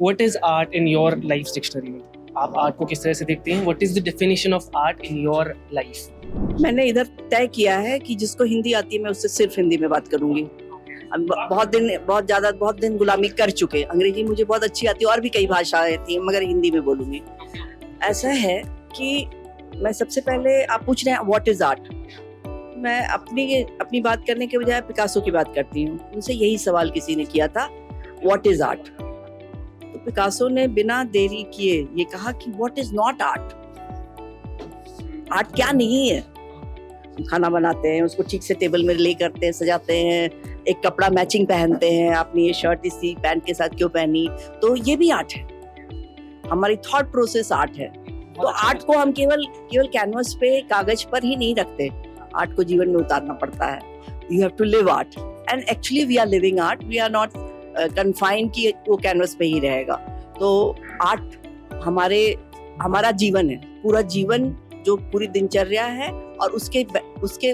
What is art in your life dictionary में? आप art को किस तरह से देखते हैं? What is the definition of art in your life? मैंने इधर तय किया है कि जिसको हिंदी आती है मैं उससे सिर्फ हिंदी में बात करूंगी। बहुत दिन गुलामी कर चुके। अंग्रेजी मुझे बहुत अच्छी आती है और भी कई भाषाएं थी, मगर हिंदी में बोलूंगी। ऐसा है कि मैं सबसे पहले, आप पूछ रहे हैं व्हाट इज आर्ट, मैं अपनी बात करने के बजाय पिकासो की बात करती हूँ। उनसे यही सवाल किसी ने किया था, व्हाट इज आर्ट? तो पिकासो ने बिना देरी किए ये कहा कि what is not art. Art क्या नहीं है? हम खाना बनाते हैं, उसको ठीक से टेबल में ले करते हैं, सजाते हैं, एक कपड़ा मैचिंग पहनते हैं, आपने ये शर्ट इसी पैंट के साथ क्यों पहनी, तो ये भी आर्ट है। हमारी थॉट प्रोसेस आर्ट है। तो आर्ट को हम केवल कैनवस पे, कागज पर ही नहीं रखते, आर्ट को जीवन में उतारना पड़ता है। You have to live art and actually we are living art. We are not confined कि वो कैनवस पे ही रहेगा। तो आर्ट हमारा जीवन है, पूरा जीवन, जो पूरी दिनचर्या है, और उसके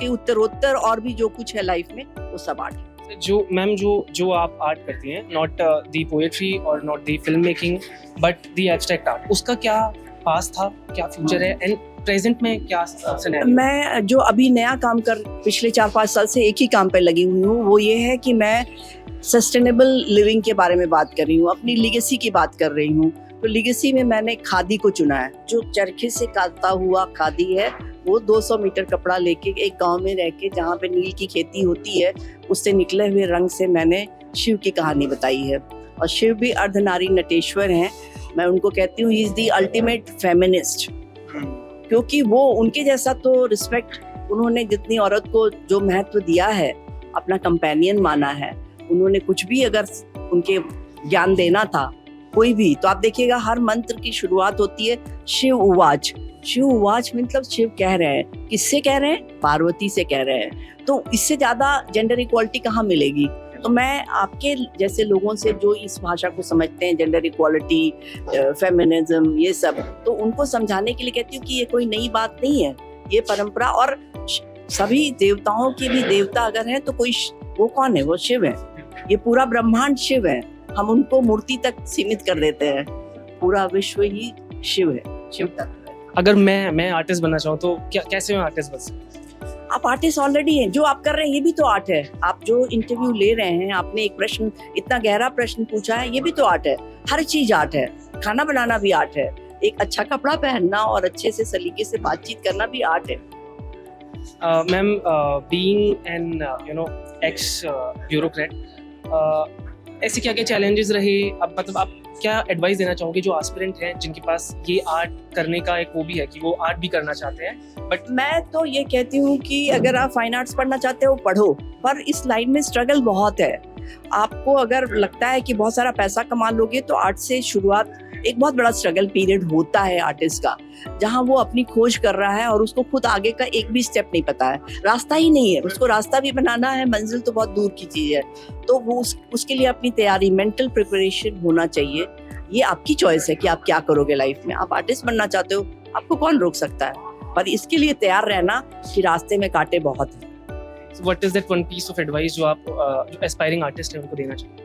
उत्तरोत्तर और भी जो कुछ है लाइफ में, वो सब आर्ट है। जो आप आर्ट करती हैं, नॉट द पोएट्री और not the film making but the abstract art, उसका क्या पास्ट था, क्या फ्यूचर है एंड प्रेजेंट में क्या सिनेरियो? मैं जो अभी नया काम पिछले 4-5 साल से एक ही काम पे लगी हुई हूँ, वो ये है कि मैं सस्टेनेबल लिविंग के बारे में बात कर रही हूँ, अपनी लीगेसी की बात कर रही हूँ। तो लीगेसी में मैंने खादी को चुना है। जो चरखे से काता हुआ खादी है, वो 200 मीटर कपड़ा लेके एक गांव में रह के, जहाँ पे नील की खेती होती है, उससे निकले हुए रंग से मैंने शिव की कहानी बताई है। और शिव भी अर्धनारी नटेश्वर हैं। मैं उनको कहती हूँ, he is the ultimate feminist, क्योंकि वो उनके जैसा तो रिस्पेक्ट, उन्होंने जितनी औरत को जो महत्व दिया है, अपना कंपेनियन माना है, उन्होंने कुछ भी अगर उनके ज्ञान देना था कोई भी, तो आप देखिएगा हर मंत्र की शुरुआत होती है शिव उवाच। शिव उवाच मतलब शिव कह रहे हैं। किससे कह रहे हैं? पार्वती से कह रहे हैं। तो इससे ज्यादा जेंडर इक्वालिटी कहाँ मिलेगी? तो मैं आपके जैसे लोगों से जो इस भाषा को समझते हैं, जेंडर इक्वालिटी, फेमिनिज्म, ये सब, तो उनको समझाने के लिए कहती हूँ कि ये कोई नई बात नहीं है, ये परंपरा। और सभी देवताओं के भी देवता अगर हैं तो कोई, वो कौन है? वो शिव है। ये पूरा ब्रह्मांड शिव है। हम उनको मूर्ति तक सीमित कर देते हैं। पूरा विश्व ही शिव है, शिव तत्व है। अगर मैं आर्टिस्ट बनना चाहूँ तो कैसे मैं आर्टिस्ट बन सकता? आप आर्टिस्ट ऑलरेडी हैं। जो आप कर रहे हैं ये भी तो आर्ट है। आप जो इंटरव्यू ले रहे हैं, आपने एक प्रश्न, इतना गहरा प्रश्न पूछा है, ये भी तो आर्ट है। हर चीज आर्ट है। खाना बनाना भी आर्ट है। एक अच्छा कपड़ा पहनना और अच्छे से सलीके से बातचीत करना भी आर्ट है। Ma'am, being an x bureaucrat, ऐसे क्या क्या चैलेंजेस रहे? अब मतलब आप क्या एडवाइस देना चाहोगे जो एस्पिरेंट हैं, जिनके पास ये आर्ट करने का एक वो भी है कि वो आर्ट भी करना चाहते हैं? बट मैं तो ये कहती हूँ कि अगर आप फाइन आर्ट्स पढ़ना चाहते हो, पढ़ो, पर इस लाइन में स्ट्रगल बहुत है। आपको अगर लगता है कि बहुत सारा पैसा कमा लोगे, तो आर्ट से शुरुआत, एक बहुत बड़ा स्ट्रगल पीरियड होता है आर्टिस्ट का, जहाँ वो अपनी खोज कर रहा है और उसको खुद आगे का एक भी स्टेप नहीं पता है, रास्ता ही नहीं है। उसको रास्ता भी बनाना है, मंजिल तो बहुत दूर की चीज है। तो वो उसके लिए अपनी तैयारी, मेंटल प्रिपरेशन होना चाहिए। ये आपकी चॉइस है कि आप क्या करोगे लाइफ में। आप आर्टिस्ट बनना चाहते हो, आपको कौन रोक सकता है? पर इसके लिए तैयार रहना कि रास्ते में कांटे बहुत हैं। What is that one piece of advice जो आप जो एस्पायरिंग आर्टिस्ट हैं उनको देना चाहिए?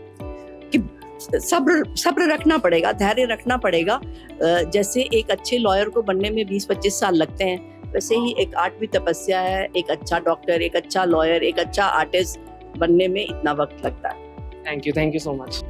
कि सब्र रखना पड़ेगा, धैर्य रखना पड़ेगा। जैसे एक अच्छे लॉयर को बनने में 20-25 साल लगते हैं, वैसे ही एक आर्ट भी तपस्या है। एक अच्छा डॉक्टर, एक अच्छा लॉयर, एक अच्छा आर्टिस्ट बनने में इतना वक्त लगता है। Thank you so much.